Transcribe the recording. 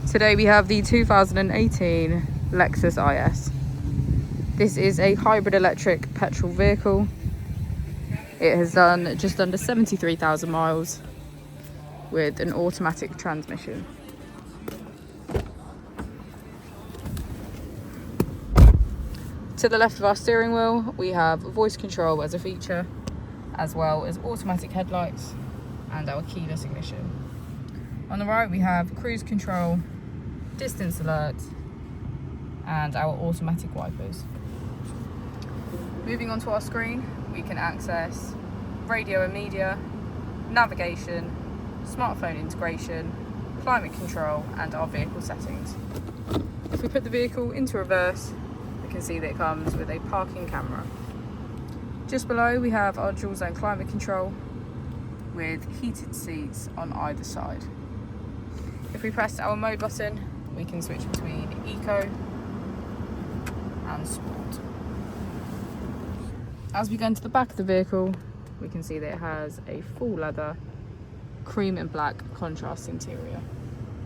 Today we have the 2018 Lexus IS. This is a hybrid electric petrol vehicle. It has done just under 73,000 miles with an automatic transmission. To the left of our steering wheel, we have voice control as a feature, as well as automatic headlights and our keyless ignition. On the right, we have cruise control, distance alert, and our automatic wipers. Moving on to our screen, we can access radio and media, navigation, smartphone integration, climate control, and our vehicle settings. If we put the vehicle into reverse, we can see that it comes with a parking camera. Just below, we have our dual zone climate control with heated seats on either side. If we press our mode button, we can switch between eco and sport. As we go into the back of the vehicle, we can see that it has a full leather cream and black contrast interior.